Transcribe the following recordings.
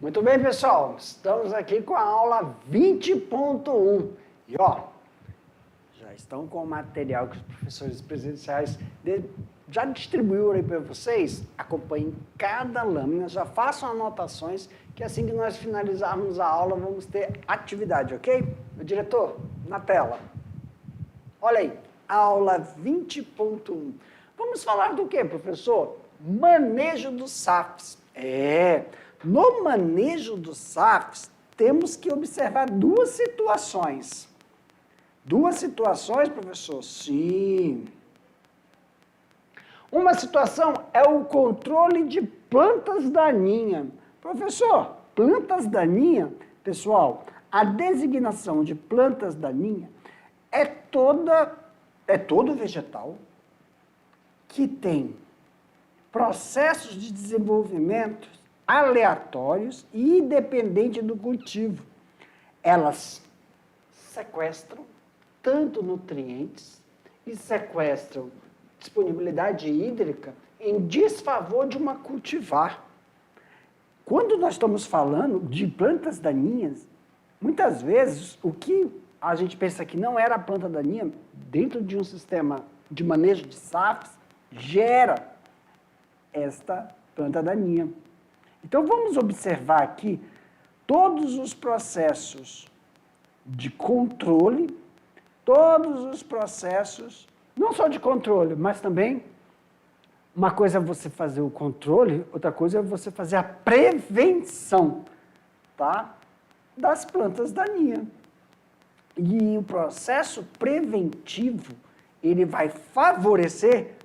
Muito bem, pessoal, estamos aqui com a aula 20.1 e já estão com o material que os professores presenciais já distribuíram aí para vocês. Acompanhem cada lâmina, já façam anotações, que assim que nós finalizarmos a aula vamos ter atividade, ok? Meu diretor, na tela. Olha aí, aula 20.1. Vamos falar do que, professor? Manejo dos SAFs. No manejo dos SAFs, temos que observar duas situações. Duas situações, professor? Sim. Uma situação é o controle de plantas daninhas. Professor, plantas daninhas, pessoal, a designação de plantas daninhas é todo vegetal que tem processos de desenvolvimento aleatórios e independentes do cultivo. Elas sequestram tanto nutrientes e sequestram disponibilidade hídrica em desfavor de uma cultivar. Quando nós estamos falando de plantas daninhas, muitas vezes o que a gente pensa que não era a planta daninha, dentro de um sistema de manejo de SAFs, gera esta planta daninha. Então, vamos observar aqui todos os processos de controle, todos os processos, não só de controle, mas também, uma coisa é você fazer o controle, outra coisa é você fazer a prevenção, tá? Das plantas daninhas. E o processo preventivo, ele vai favorecer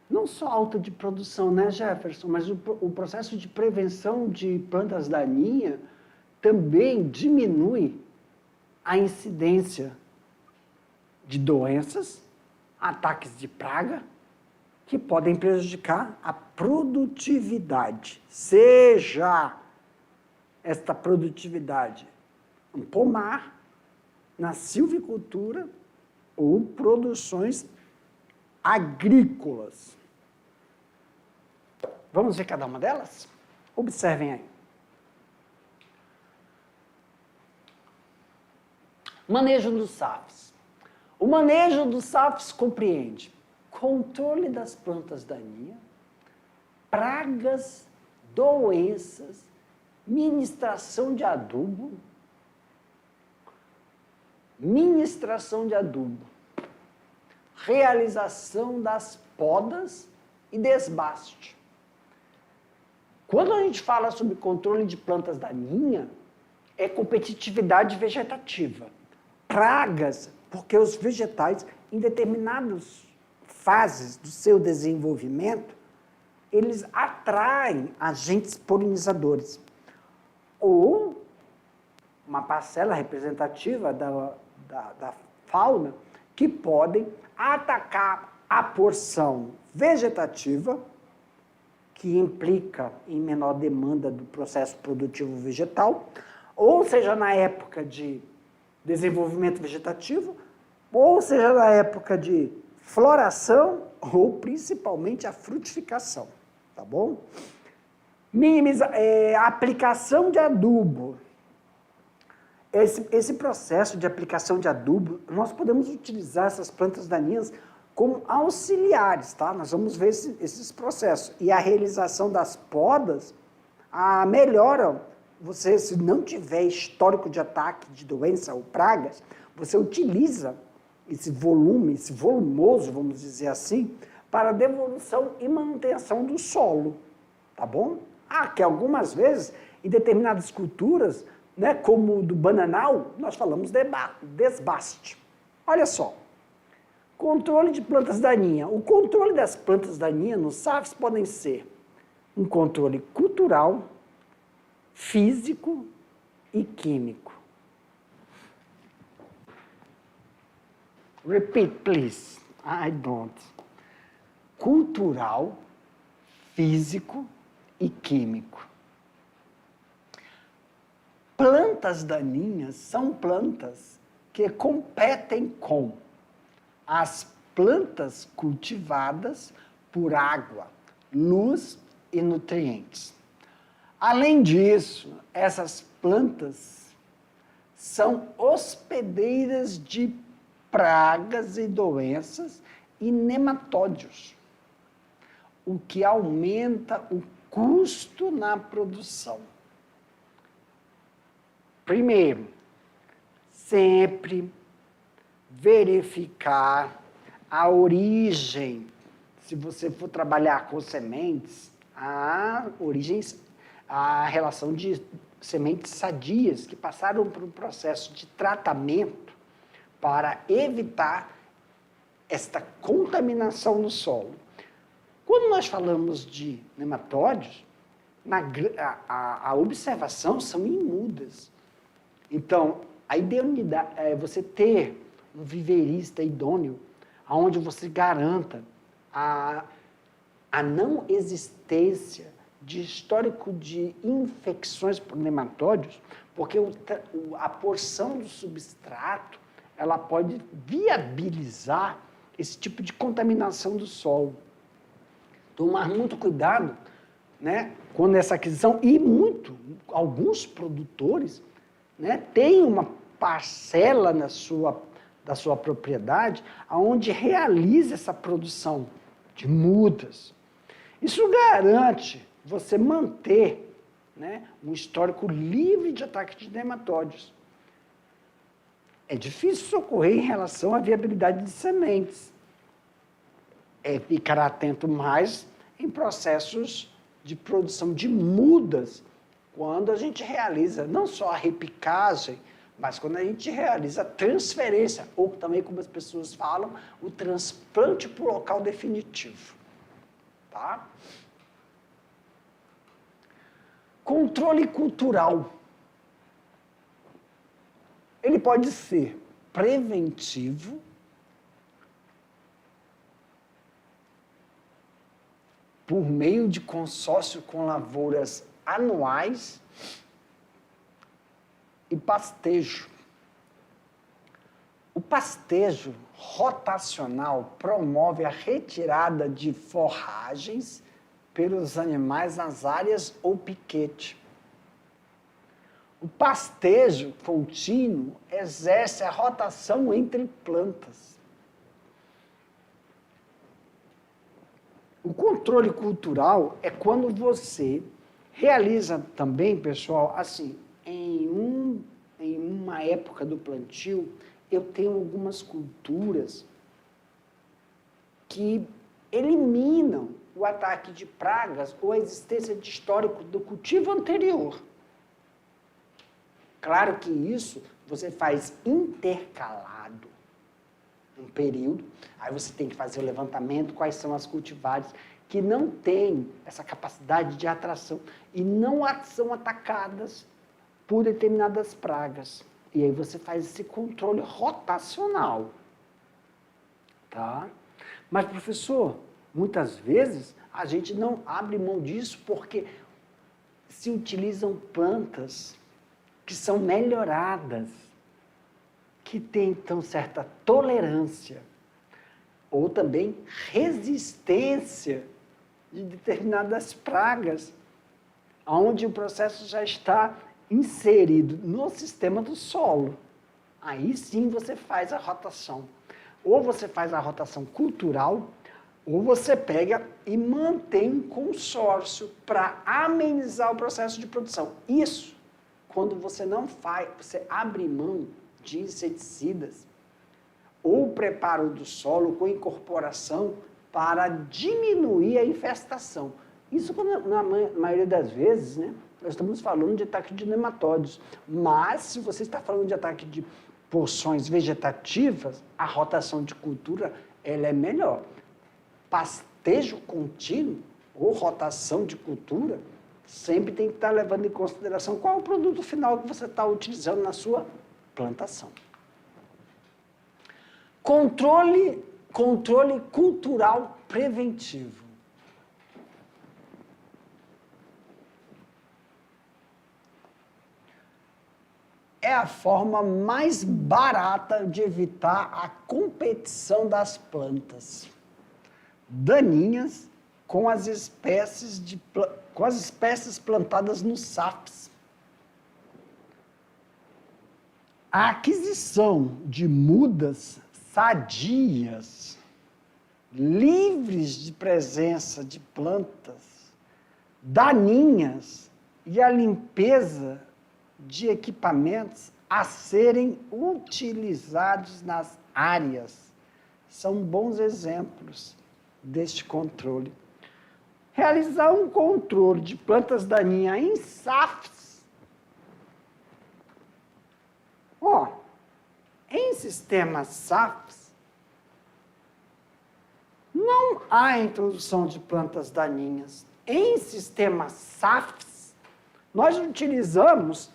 não só alta de produção, né, Jefferson, mas o processo de prevenção de plantas daninhas também diminui a incidência de doenças, ataques de praga, que podem prejudicar a produtividade. Seja esta produtividade um pomar, na silvicultura ou produções agrícolas. Vamos ver cada uma delas? Observem aí. Manejo dos SAFs. O manejo dos SAFs compreende controle das plantas daninhas, pragas, doenças, ministração de adubo, realização das podas e desbaste. Quando a gente fala sobre controle de plantas daninhas, é competitividade vegetativa. Pragas, porque os vegetais, em determinadas fases do seu desenvolvimento, eles atraem agentes polinizadores. Ou uma parcela representativa da fauna que podem atacar a porção vegetativa, que implica em menor demanda do processo produtivo vegetal, ou seja, na época de desenvolvimento vegetativo, ou seja, na época de floração, ou principalmente a frutificação, tá bom? Aplicação de adubo. Esse processo de aplicação de adubo, nós podemos utilizar essas plantas daninhas como auxiliares, tá? Nós vamos ver esses processos. E a realização das podas melhora. Você, se não tiver histórico de ataque de doença ou pragas, você utiliza esse volumoso, vamos dizer assim, para devolução e manutenção do solo, tá bom? Que algumas vezes, em determinadas culturas, né, como o do bananal, nós falamos de desbaste. Olha só, controle de plantas daninhas. O controle das plantas daninhas nos SAFs podem ser um controle cultural, físico e químico. Repeat, please. I don't. Cultural, físico e químico. Plantas daninhas são plantas que competem com as plantas cultivadas por água, luz e nutrientes. Além disso, essas plantas são hospedeiras de pragas e doenças e nematódios, o que aumenta o custo na produção. Primeiro, sempre verificar a origem. Se você for trabalhar com sementes, a relação de sementes sadias que passaram por um processo de tratamento para evitar esta contaminação no solo. Quando nós falamos de nematódios, a observação são em mudas. Então, a idoneidade é você ter um viveirista idôneo, onde você garanta a não existência de histórico de infecções por nematódios, porque a porção do substrato ela pode viabilizar esse tipo de contaminação do solo. Tomar muito cuidado, né, quando essa aquisição, e alguns produtores, né, têm uma parcela da sua propriedade onde realiza essa produção de mudas. Isso garante você manter, né, um histórico livre de ataque de nematódios. É difícil socorrer em relação à viabilidade de sementes. Ficar atento mais em processos de produção de mudas, quando a gente realiza não só a repicagem, mas quando a gente realiza a transferência, ou também, como as pessoas falam, o transplante para o local definitivo. Tá? Controle cultural. Ele pode ser preventivo, por meio de consórcio com lavouras anuais e pastejo. O pastejo rotacional promove a retirada de forragens pelos animais nas áreas ou piquete. O pastejo contínuo exerce a rotação entre plantas. O controle cultural é quando você realiza também, pessoal, assim, em uma época do plantio, eu tenho algumas culturas que eliminam o ataque de pragas ou a existência de histórico do cultivo anterior. Claro que isso você faz intercalado um período, aí você tem que fazer o levantamento, quais são as cultivares que não têm essa capacidade de atração e não são atacadas por determinadas pragas. E aí você faz esse controle rotacional. Tá? Mas, professor, muitas vezes a gente não abre mão disso porque se utilizam plantas que são melhoradas, que têm, então, certa tolerância ou também resistência de determinadas pragas, onde o processo já está inserido no sistema do solo. Aí sim você faz a rotação. Ou você faz a rotação cultural, ou você pega e mantém um consórcio para amenizar o processo de produção. Isso quando você não faz, você abre mão de inseticidas ou preparo do solo com incorporação para diminuir a infestação. Isso, na maioria das vezes, né, nós estamos falando de ataque de nematóides. Mas, se você está falando de ataque de porções vegetativas, a rotação de cultura ela é melhor. Pastejo contínuo ou rotação de cultura sempre tem que estar levando em consideração qual é o produto final que você está utilizando na sua plantação. Controle cultural preventivo. É a forma mais barata de evitar a competição das plantas daninhas com as espécies com as espécies plantadas no SAFs. A aquisição de mudas sadias, livres de presença de plantas daninhas e a limpeza de equipamentos a serem utilizados nas áreas são bons exemplos deste controle. Realizar um controle de plantas daninhas em SAFs. Em sistemas SAFs, não há introdução de plantas daninhas. Em sistemas SAFs, nós utilizamos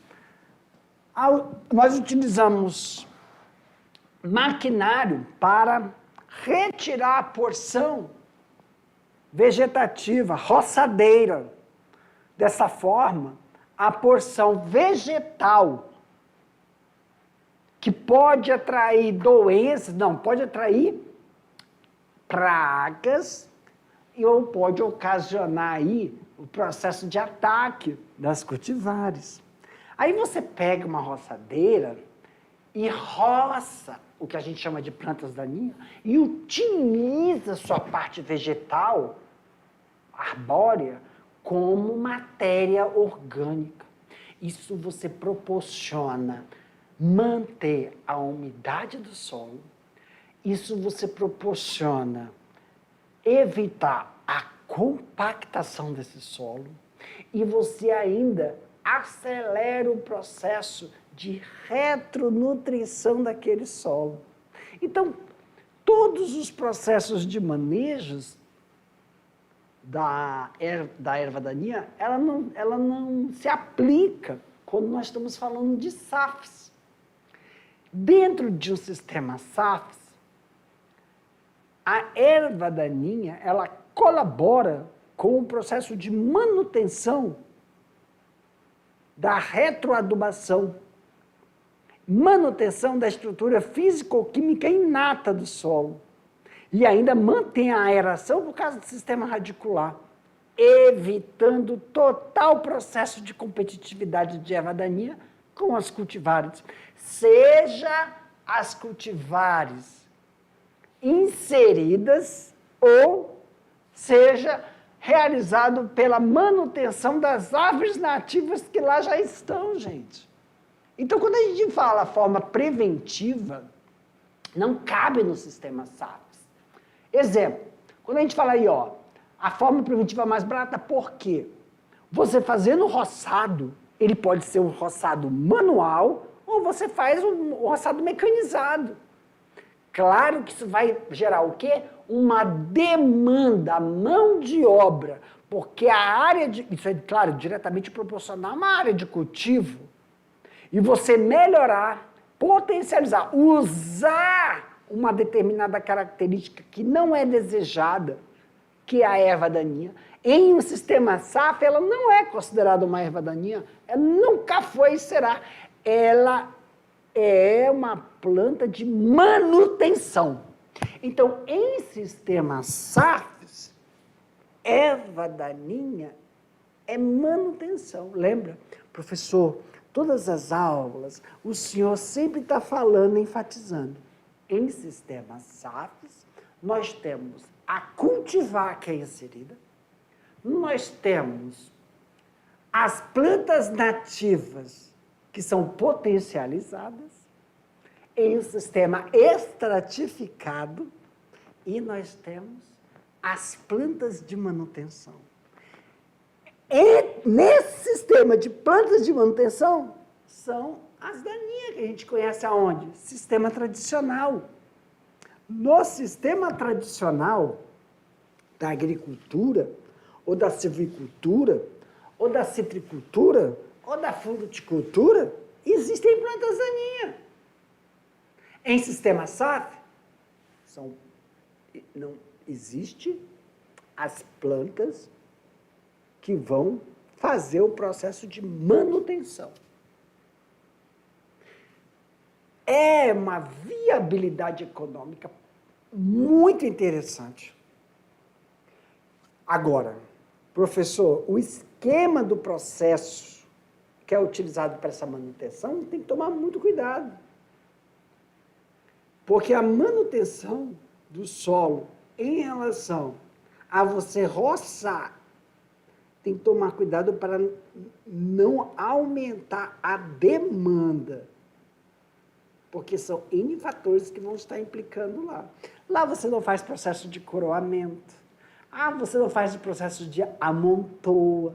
maquinário para retirar a porção vegetativa, roçadeira. Dessa forma, a porção vegetal, que pode atrair doenças, pode atrair pragas ou pode ocasionar aí o processo de ataque das cultivares. Aí você pega uma roçadeira e roça o que a gente chama de plantas daninhas e utiliza sua parte vegetal, arbórea, como matéria orgânica. Isso você proporciona manter a umidade do solo, isso você proporciona evitar a compactação desse solo e você ainda acelera o processo de retronutrição daquele solo. Então, todos os processos de manejos da erva daninha, ela não se aplica quando nós estamos falando de SAFs. Dentro de um sistema SAFs, a erva daninha, ela colabora com o processo de manutenção da retroadubação, manutenção da estrutura físico-química inata do solo e ainda mantém a aeração por causa do sistema radicular, evitando total processo de competitividade de erva daninha com as cultivares, seja as cultivares inseridas ou seja realizado pela manutenção das árvores nativas que lá já estão, gente. Então, quando a gente fala a forma preventiva, não cabe no sistema SAFs. Exemplo, quando a gente fala aí, a forma preventiva mais barata, por quê? Você fazendo roçado, ele pode ser um roçado manual ou você faz um roçado mecanizado. Claro que isso vai gerar o quê? Uma demanda, mão de obra, porque a área isso é, claro, diretamente proporcional a uma área de cultivo. E você melhorar, potencializar, usar uma determinada característica que não é desejada, que é a erva daninha. Em um sistema SAF, ela não é considerada uma erva daninha, ela nunca foi e será. Ela é uma planta de manutenção. Então, em sistemas SAFs, erva daninha é manutenção. Lembra, professor, todas as aulas, o senhor sempre está falando, enfatizando. Em sistemas SAFs, nós temos a cultivar que é inserida, nós temos as plantas nativas que são potencializadas em um sistema estratificado e nós temos as plantas de manutenção. E nesse sistema de plantas de manutenção são as daninhas que a gente conhece aonde? Sistema tradicional. No sistema tradicional da agricultura, ou da silvicultura, ou da citricultura, ou da fruticultura, existem plantas daninhas. Em sistema SAF, não existe as plantas que vão fazer o processo de manutenção. É uma viabilidade econômica muito interessante. Agora, Professor, o esquema do processo que é utilizado para essa manutenção tem que tomar muito cuidado. Porque a manutenção do solo em relação a você roçar, tem que tomar cuidado para não aumentar a demanda. Porque são N fatores que vão estar implicando lá. Lá você não faz processo de coroamento. Você não faz o processo de amontoa.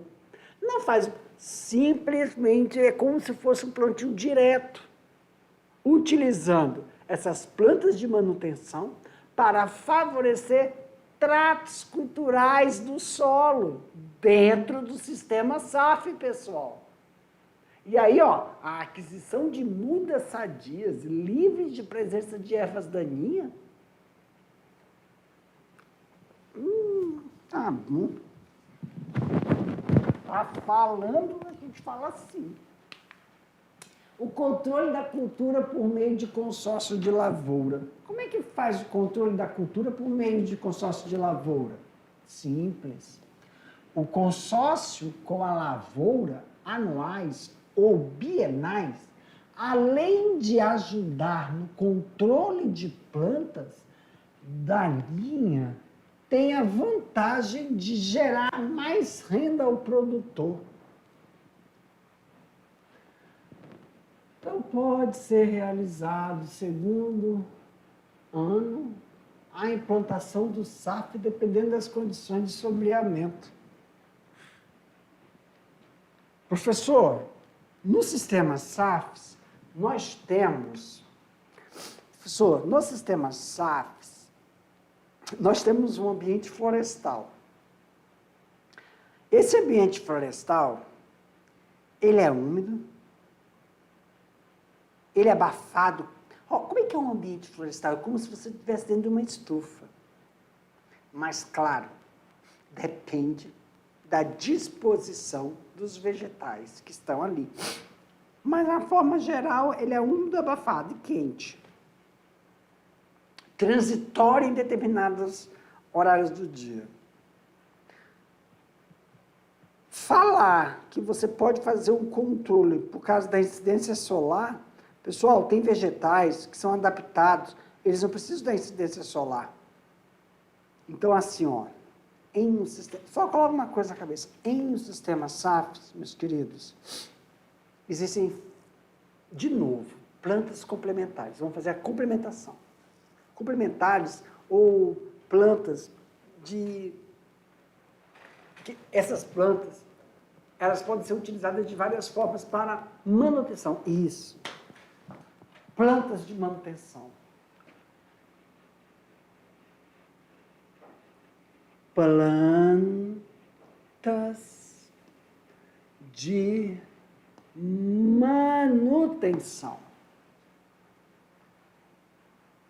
Não faz, simplesmente é como se fosse um plantio direto, utilizando essas plantas de manutenção para favorecer tratos culturais do solo dentro do sistema SAF, pessoal. E aí, ó, a aquisição de mudas sadias, livres de presença de ervas daninhas, tá bom. Tá falando, a gente fala assim. O controle da cultura por meio de consórcio de lavoura. Como é que faz o controle da cultura por meio de consórcio de lavoura? Simples. O consórcio com a lavoura, anuais ou bienais, além de ajudar no controle de plantas daninhas, tem a vantagem de gerar mais renda ao produtor. Então, pode ser realizado, segundo ano, a implantação do SAF, dependendo das condições de sombreamento. Professor, no sistema SAFs, nós temos... Professor, no sistema SAFs, nós temos um ambiente florestal. Esse ambiente florestal, ele é úmido, ele é abafado. Como é que é um ambiente florestal? É como se você estivesse dentro de uma estufa. Mas, claro, depende da disposição dos vegetais que estão ali. Mas, na forma geral, ele é úmido, abafado e quente. Transitório em determinados horários do dia. Falar que você pode fazer um controle por causa da incidência solar, pessoal, tem vegetais que são adaptados, eles não precisam da incidência solar. Então, assim, ó, em um sistema, só coloca uma coisa na cabeça, em um sistema SAFs, meus queridos, existem, de novo, plantas complementares. Vamos fazer a complementação. Complementares ou plantas de... Essas plantas, elas podem ser utilizadas de várias formas para manutenção. Isso. Plantas de manutenção. Plantas de manutenção.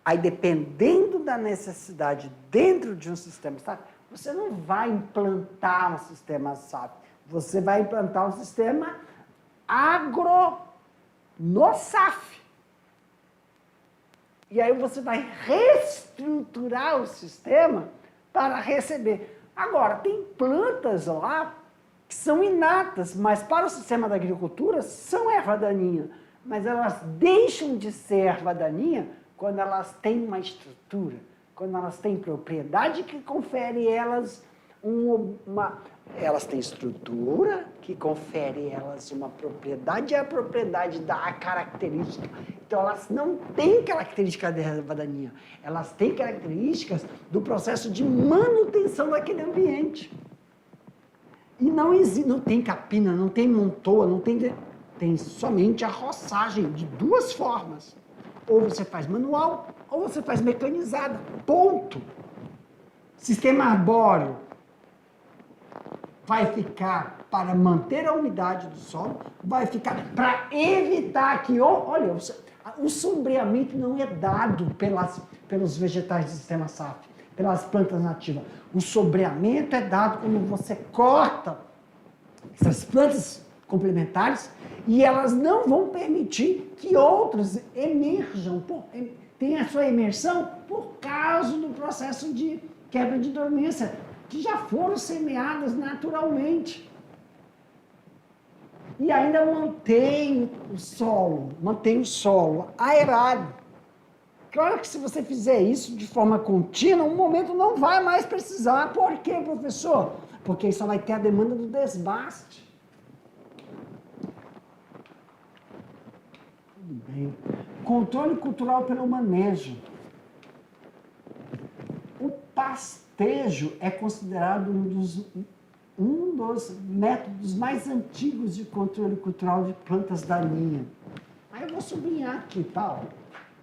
Aí, dependendo da necessidade dentro de um sistema SAF, você não vai implantar um sistema SAF, você vai implantar um sistema agro no SAF. E aí você vai reestruturar o sistema para receber. Agora, tem plantas lá que são inatas, mas para o sistema da agricultura são erva daninha. Mas elas deixam de ser erva daninha quando elas têm uma estrutura, quando elas têm propriedade que confere elas elas têm estrutura que confere elas uma propriedade, e a propriedade dá a característica. Então, elas não têm característica da erva daninha, elas têm características do processo de manutenção daquele ambiente. E não tem capina, não tem montoa, tem somente a roçagem de duas formas. Ou você faz manual, ou você faz mecanizada. Ponto. Sistema arbóreo vai ficar para manter a umidade do solo, vai ficar para evitar que... Olha, o sombreamento não é dado pelos vegetais do sistema SAF, pelas plantas nativas. O sombreamento é dado quando você corta essas plantas complementares e elas não vão permitir que outras emerjam, tenham a sua emersão por causa do processo de quebra de dormência. que já foram semeadas naturalmente. E ainda mantém o solo aerado. Claro que se você fizer isso de forma contínua, um momento não vai mais precisar. Por quê, professor? Porque aí só vai ter a demanda do desbaste. Tudo bem. Controle cultural pelo manejo. O pastejo é considerado um dos métodos mais antigos de controle cultural de plantas daninhas. Aí eu vou sublinhar aqui, tá?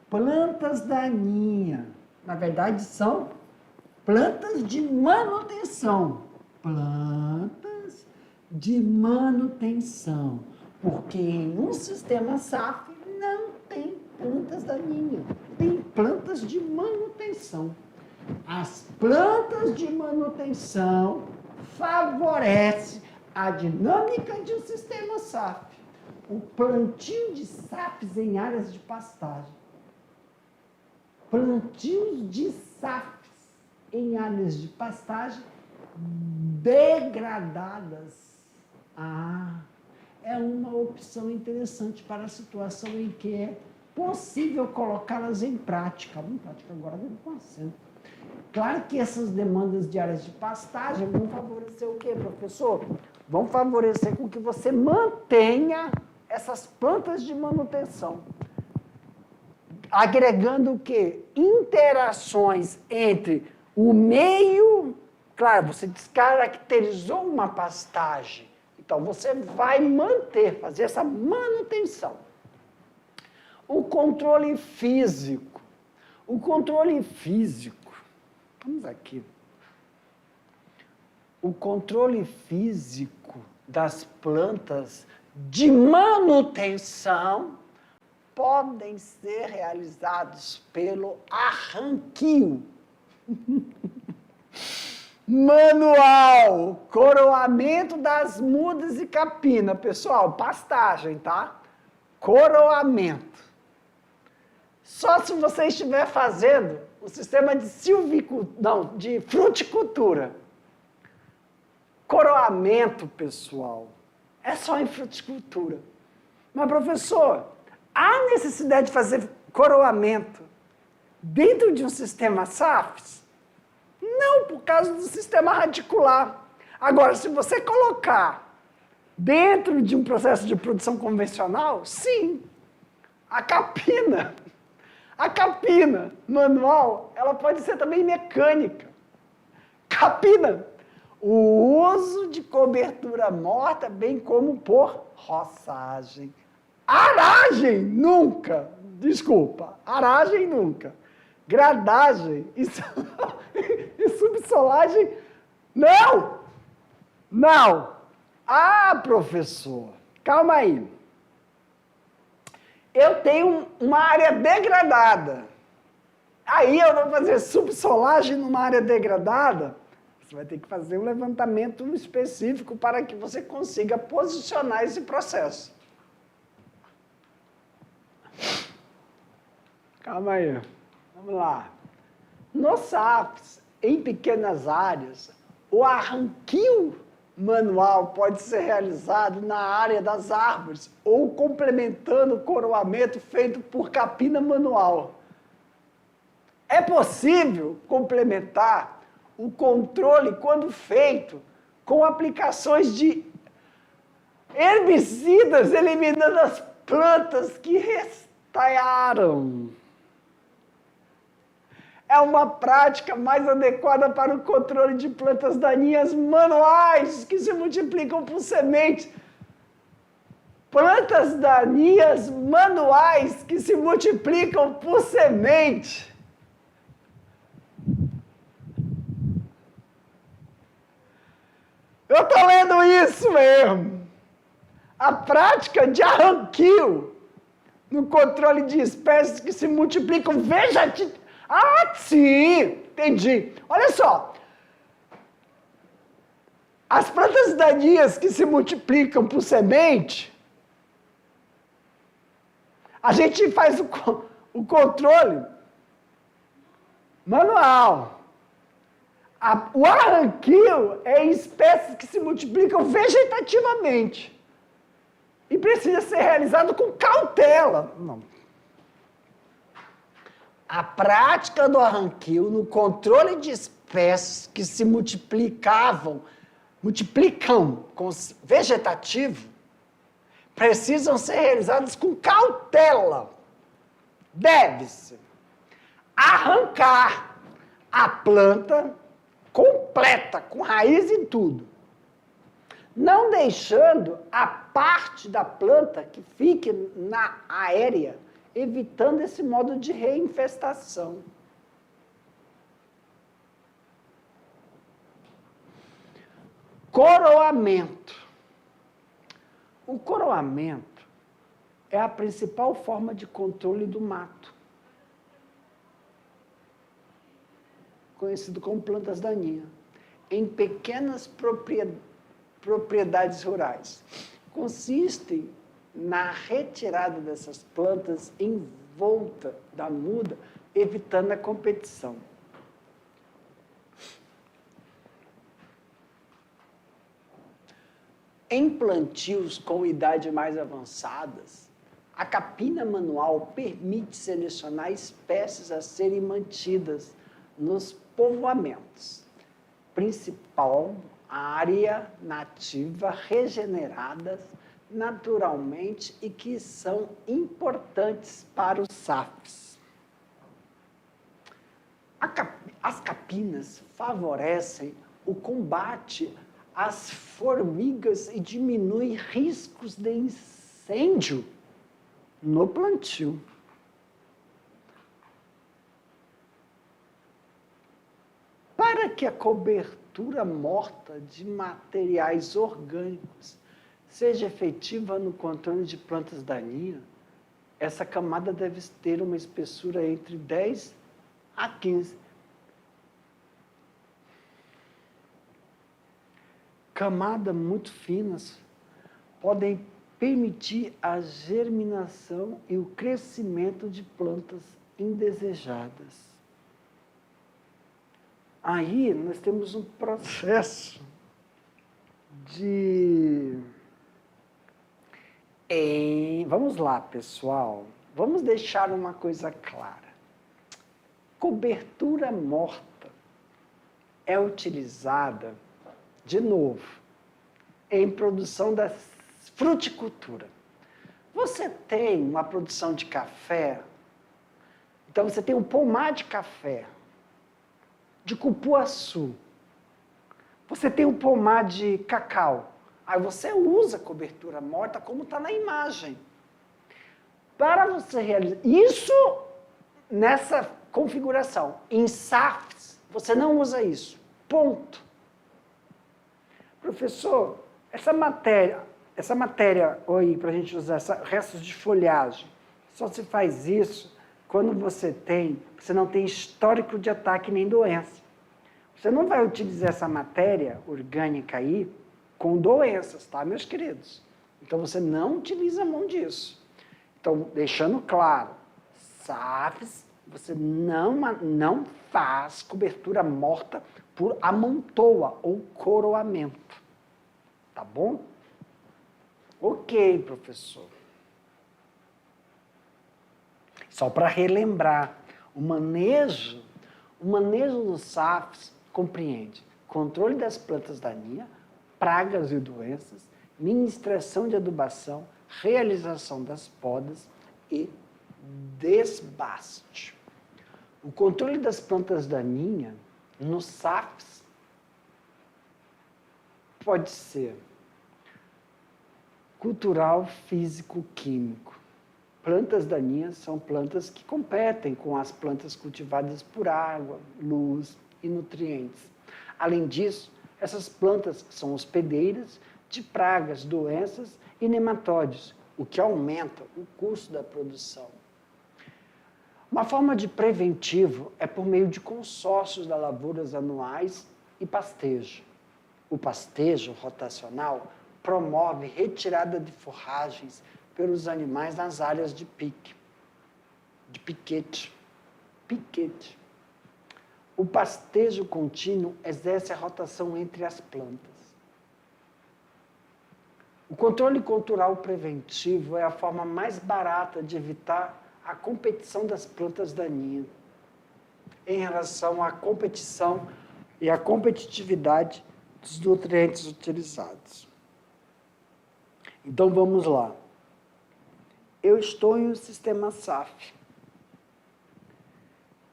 Plantas daninhas. Na verdade, são plantas de manutenção. Plantas de manutenção. Porque em um sistema SAF não tem plantas daninhas. Tem plantas de manutenção. As plantas de manutenção favorecem a dinâmica de um sistema SAF. O plantio de SAFs em áreas de pastagem. Plantios de SAFs em áreas de pastagem degradadas. É uma opção interessante para a situação em que é possível colocá-las em prática. Em prática agora vem com acento. Claro que essas demandas de áreas de pastagem vão favorecer o quê, professor? Vão favorecer com que você mantenha essas plantas de manutenção. Agregando o quê? Interações entre o meio... Claro, você descaracterizou uma pastagem. Então, você vai manter, fazer essa manutenção. O controle físico. O controle físico. Vamos aqui. O controle físico das plantas de manutenção podem ser realizados pelo arranquio manual, coroamento das mudas e capina. Pessoal, pastagem, tá? Coroamento. Só se você estiver fazendo o sistema de fruticultura. Coroamento, pessoal, é só em fruticultura. Mas, professor, há necessidade de fazer coroamento dentro de um sistema SAFs? Não, por causa do sistema radicular. Agora, se você colocar dentro de um processo de produção convencional, sim, a capina manual, ela pode ser também mecânica. Capina, o uso de cobertura morta, bem como por roçagem. Aragem, nunca. Desculpa, aragem nunca. Gradagem e subsolagem, não. Não. Ah, professor, calma aí. Eu tenho uma área degradada. Aí eu vou fazer subsolagem numa área degradada. Você vai ter que fazer um levantamento específico para que você consiga posicionar esse processo. Calma aí. Vamos lá. Nos SAFs, em pequenas áreas, o arranquio manual pode ser realizado na área das árvores ou complementando o coroamento feito por capina manual. É possível complementar o controle quando feito com aplicações de herbicidas, eliminando as plantas que restaram. É uma prática mais adequada para o controle de plantas daninhas manuais que se multiplicam por semente. Plantas daninhas manuais que se multiplicam por semente. Eu estou lendo isso mesmo. A prática de arranquio no controle de espécies que se multiplicam vegetativamente. Ah, sim, entendi. Olha só. As plantas daninhas que se multiplicam por semente, a gente faz o controle manual. O arranquio é espécies que se multiplicam vegetativamente e precisa ser realizado com cautela. Não. A prática do arranquio no controle de espécies que se multiplicam com vegetativo, precisam ser realizadas com cautela. Deve-se arrancar a planta completa, com raiz e tudo, não deixando a parte da planta que fique na aérea, evitando esse modo de reinfestação. Coroamento. O coroamento é a principal forma de controle do mato, conhecido como plantas daninhas, em pequenas propriedades rurais. Consiste na retirada dessas plantas em volta da muda, evitando a competição. Em plantios com idade mais avançadas, a capina manual permite selecionar espécies a serem mantidas nos povoamentos. Principal área nativa regeneradas naturalmente e que são importantes para os SAFs. As capinas favorecem o combate às formigas e diminuem riscos de incêndio no plantio. Para que a cobertura morta de materiais orgânicos seja efetiva no controle de plantas daninhas, essa camada deve ter uma espessura entre 10 a 15. Camadas muito finas podem permitir a germinação e o crescimento de plantas indesejadas. Aí nós temos um processo de... Vamos lá, pessoal. Vamos deixar uma coisa clara. Cobertura morta é utilizada, de novo, em produção da fruticultura. Você tem uma produção de café, então você tem um pomar de café, de cupuaçu. Você tem um pomar de cacau. Aí você usa cobertura morta como está na imagem. Para você realizar isso nessa configuração. Em SAFs, você não usa isso. Ponto. Professor, essa matéria para a gente usar, restos de folhagem, só se faz isso quando você não tem histórico de ataque nem doença. Você não vai utilizar essa matéria orgânica aí com doenças, tá, meus queridos? Então, você não utiliza a mão disso. Então, deixando claro, SAFs, você não faz cobertura morta por amontoa ou coroamento. Tá bom? Ok, professor. Só para relembrar, o manejo dos SAFs compreende controle das plantas daninhas, pragas e doenças, ministração de adubação, realização das podas e desbaste. O controle das plantas daninhas nos SAFs pode ser cultural, físico, químico. Plantas daninhas são plantas que competem com as plantas cultivadas por água, luz e nutrientes. Além disso, essas plantas são hospedeiras de pragas, doenças e nematóides, o que aumenta o custo da produção. Uma forma de preventivo é por meio de consórcios de lavouras anuais e pastejo. O pastejo rotacional promove retirada de forragens pelos animais nas áreas de piquete. o pastejo contínuo exerce a rotação entre as plantas. O controle cultural preventivo é a forma mais barata de evitar a competição das plantas daninhas em relação à competição e à competitividade dos nutrientes utilizados. Então, vamos lá. Eu estou em um sistema SAF.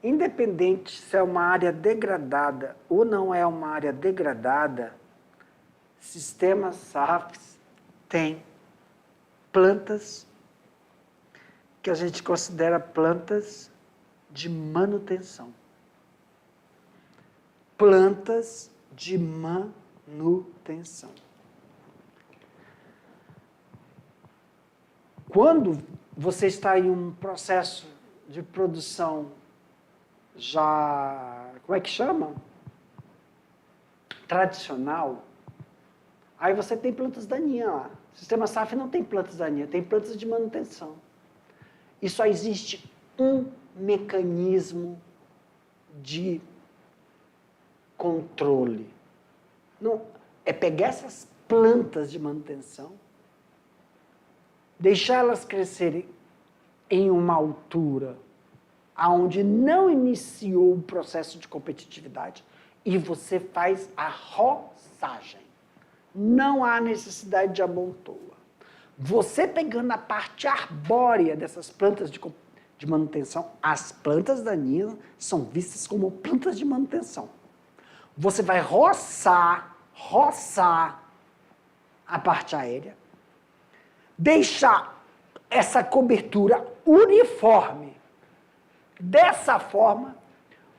Independente se é uma área degradada ou não é uma área degradada, sistemas SAFs têm plantas que a gente considera plantas de manutenção. Plantas de manutenção. Quando você está em um processo de produção já, como é que chama? Tradicional, aí você tem plantas daninhas lá. O sistema SAF não tem plantas daninhas, tem plantas de manutenção. E só existe um mecanismo de controle. Não, é pegar essas plantas de manutenção, deixá-las crescerem em uma altura onde não iniciou o processo de competitividade e você faz a roçagem. Não há necessidade de amontoa. Você pegando a parte arbórea dessas plantas de manutenção, as plantas daninhas são vistas como plantas de manutenção. Você vai roçar a parte aérea, deixar essa cobertura uniforme. Dessa forma,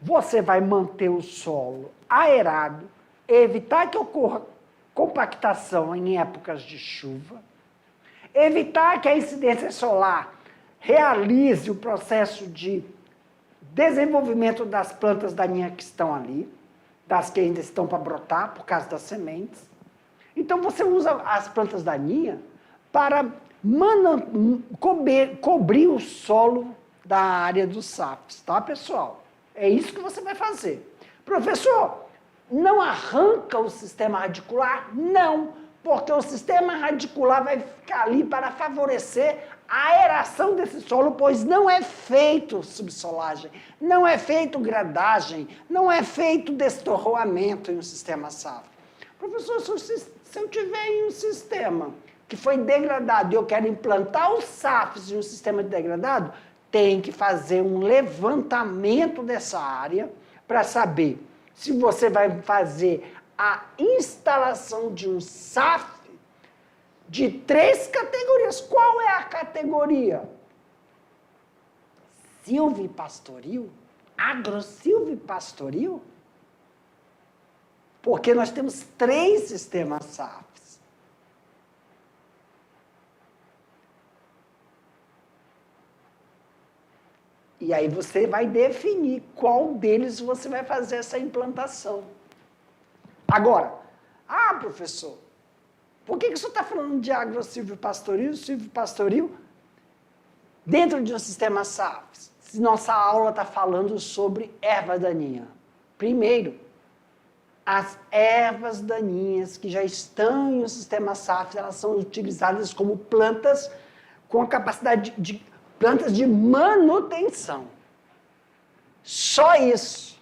você vai manter o solo aerado, evitar que ocorra compactação em épocas de chuva, evitar que a incidência solar realize o processo de desenvolvimento das plantas daninhas que estão ali, das que ainda estão para brotar por causa das sementes. Então, você usa as plantas daninhas para cobrir o solo da área dos SAFs, tá, pessoal? É isso que você vai fazer. Professor, não arranca o sistema radicular? Não, porque o sistema radicular vai ficar ali para favorecer a aeração desse solo, pois não é feito subsolagem, não é feito gradagem, não é feito destorroamento em um sistema SAF. Professor, se eu tiver em um sistema que foi degradado e eu quero implantar os SAFs em um sistema degradado, tem que fazer um levantamento dessa área para saber se você vai fazer a instalação de um SAF de 3 categorias. Qual é a categoria? Silvipastoril? Agrosilvipastoril? Porque nós temos 3 sistemas SAFs. E aí você vai definir qual deles você vai fazer essa implantação. Agora, professor, por que o senhor está falando de agrosilvipastoril, silvipastoril, dentro de um sistema SAF? Se nossa aula está falando sobre ervas daninhas. Primeiro, as ervas daninhas que já estão em um sistema SAF, elas são utilizadas como plantas com a capacidade de plantas de manutenção. Só isso.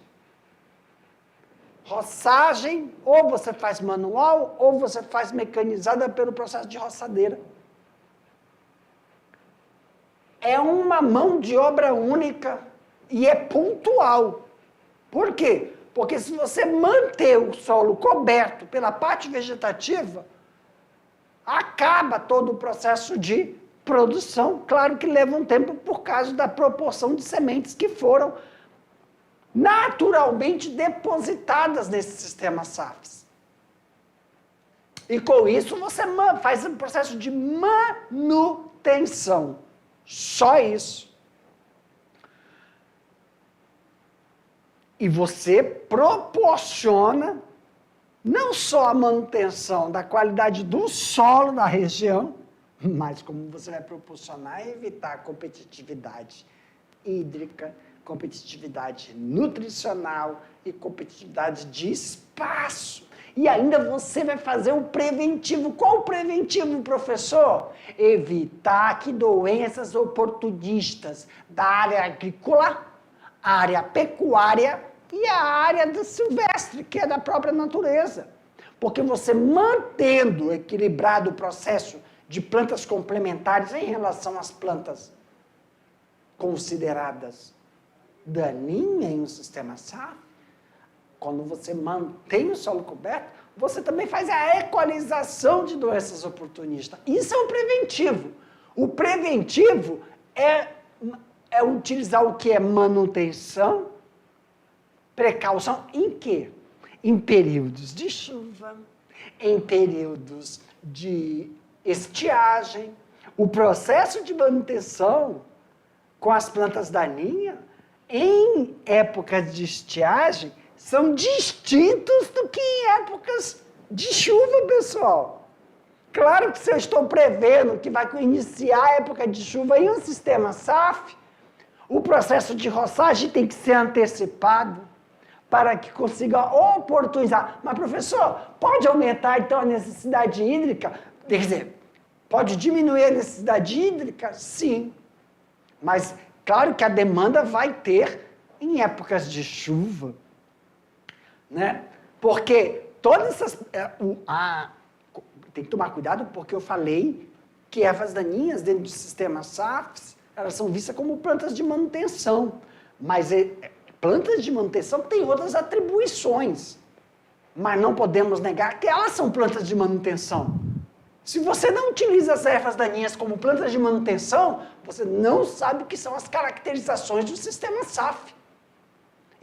Roçagem, ou você faz manual, ou você faz mecanizada pelo processo de roçadeira. É uma mão de obra única e é pontual. Por quê? Porque se você manter o solo coberto pela parte vegetativa, acaba todo o processo de produção. Claro que leva um tempo por causa da proporção de sementes que foram naturalmente depositadas nesse sistema SAFs. E com isso você faz um processo de manutenção. Só isso. E você proporciona não só a manutenção da qualidade do solo da região, mas como você vai proporcionar evitar a competitividade hídrica, competitividade nutricional e competitividade de espaço. E ainda você vai fazer o preventivo. Qual o preventivo, professor? Evitar que doenças oportunistas da área agrícola, área pecuária e a área do silvestre, que é da própria natureza. Porque você mantendo equilibrado o processo de plantas complementares em relação às plantas consideradas daninhas em um sistema SAF, quando você mantém o solo coberto, você também faz a equalização de doenças oportunistas. Isso é o preventivo. O preventivo é utilizar o que é manutenção, precaução, em quê? Em períodos de chuva, em períodos de estiagem. O processo de manutenção com as plantas daninhas, em épocas de estiagem, são distintos do que em épocas de chuva, pessoal. Claro que se eu estou prevendo que vai iniciar a época de chuva em um sistema SAF, o processo de roçagem tem que ser antecipado para que consiga oportunizar. Mas, professor, pode aumentar, então, a necessidade hídrica? Quer dizer, pode diminuir a necessidade hídrica? Sim. Mas, claro que a demanda vai ter em épocas de chuva. Né? Porque todas essas... tem que tomar cuidado porque eu falei que ervas daninhas dentro do sistema SAFs, elas são vistas como plantas de manutenção. Mas plantas de manutenção têm outras atribuições. Mas não podemos negar que elas são plantas de manutenção. Se você não utiliza as ervas daninhas como plantas de manutenção, você não sabe o que são as caracterizações do sistema SAF.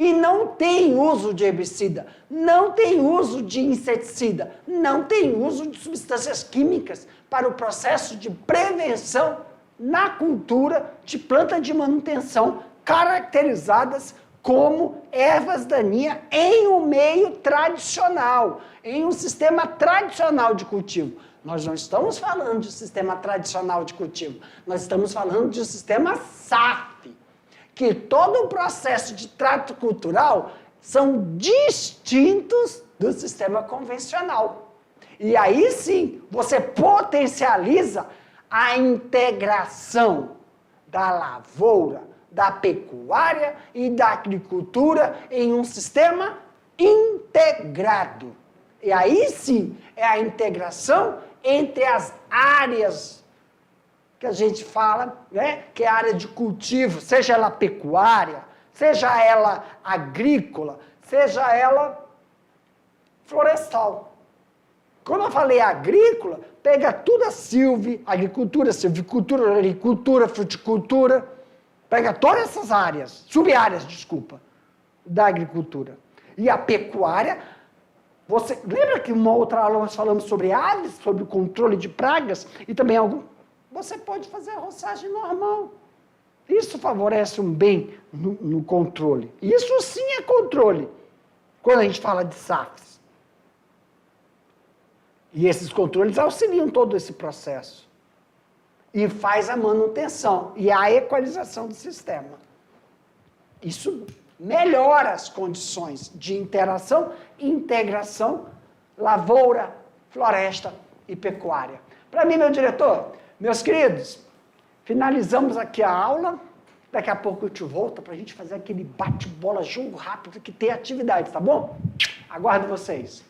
E não tem uso de herbicida, não tem uso de inseticida, não tem uso de substâncias químicas para o processo de prevenção na cultura de planta de manutenção caracterizadas como ervas daninhas em um meio tradicional, em um sistema tradicional de cultivo. Nós não estamos falando de sistema tradicional de cultivo, nós estamos falando de um sistema SAF. Que todo o processo de trato cultural são distintos do sistema convencional. E aí sim, você potencializa a integração da lavoura, da pecuária e da agricultura em um sistema integrado. E aí sim, é a integração entre as áreas que a gente fala, né, que é a área de cultivo, seja ela pecuária, seja ela agrícola, seja ela florestal. Quando eu falei agrícola, pega tudo a agricultura, silvicultura, fruticultura, pega todas essas áreas, sub-áreas, da agricultura. E a pecuária, você lembra que uma outra aula nós falamos sobre aves, sobre o controle de pragas e também você pode fazer a roçagem normal. Isso favorece um bem no controle. Isso sim é controle, quando a gente fala de SAFs. E esses controles auxiliam todo esse processo. E faz a manutenção e a equalização do sistema. Isso melhora as condições de interação e integração lavoura, floresta e pecuária. Para mim, meu diretor, meus queridos, finalizamos aqui a aula. Daqui a pouco eu te volto para a gente fazer aquele bate-bola, jogo rápido que tem atividade, tá bom? Aguardo vocês.